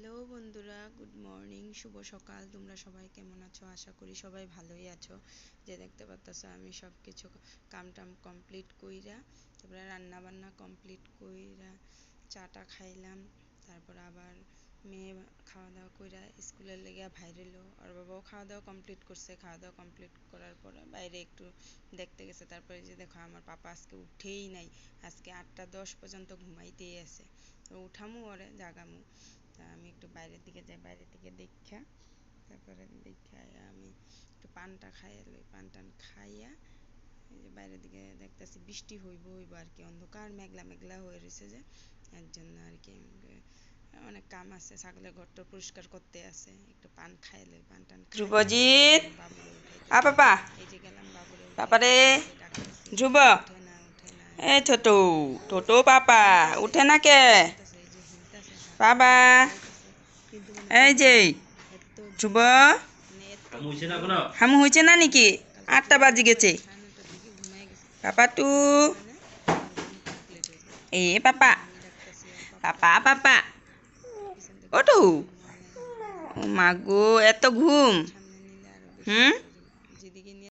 Hello বন্ধুরা, good morning, শুভ সকাল। তোমরা সবাই কেমন আছো? আশা করি সবাই ভালোই আছো। যে দেখতে পাচ্ছ আমি সব কিছু কামটাম কমপ্লিট কইরা, তারপরে রান্না বান্না কমপ্লিট কইরা চাটা খাইলাম। তারপর আবার মেয়ে খাওয়া দাওয়া কইরা স্কুলের লেগে বাইরে এলো, আর বাবাও খাওয়া দাওয়া কমপ্লিট করছে। খাওয়া দাওয়া কমপ্লিট করার পরে বাইরে একটু দেখতে গেছে। তারপরে যে দেখো আমার পাপা আজকে উঠেই নাই, আজকে 8টা 10 পর্যন্ত ঘুমাইতেই আছে। উঠামু ওরে জাগামু, তা আমি একটু বাইরের দিকে যাই, বাইরের দিকে দেখা তারপরে দেখা আমি একটু পানটা খাইয়া লই। পান টান খাইয়া এই যে বাইরের দিকে দেখতেছি বৃষ্টি হইব আর কি, অন্ধকার মেঘলা মেঘলা হয়ে রয়েছে, যে এর জন্য আর কি অনেক কাম আছে। ছাগলের ঘরটা পরিষ্কার করতে আছে, একটু পান খাই লই। পান টান ধ্রুবজিৎ, বাবুরে উঠাইতে আ হবে। পাপা, এই যে গেলাম বাবুরে উঠাইতে, পাপারে, ওরে ডাকতেছি, ধ্রুব, উঠে না উঠে না। এ ছোটু, ছোটু পাপা, হিলতাছে উঠে না কে? হিলতাছে, এই যে হিলতাছে, হাত বাবা, পা উঠাইতেছে, কিন্তু মানে এই যে উঠবে না। এত ধ্রুব, ঘুম, মানে এত ঘুম। হামু হয়েছে না নাকি? কালকে 8টা পুরা বাজি রাত্র গেছে। 9:30টার দিকে ঘুমাই গেছে। পাপা টু, তারপরে মানে আমার ঘুম কমপ্লিট হয়েছে। এ পাপা, আমি ডাকতেছি ওর পাপা পাপা ডাকতেছে, পাপা, পিছন থেকে ওটু, ডাকতেছি আম্মু আম্মু আম্মু ও আম্মু। মাগো এত ঘুম। সামনে নিলে আরো বেশি হুম, করে যেদিকে নিয়ে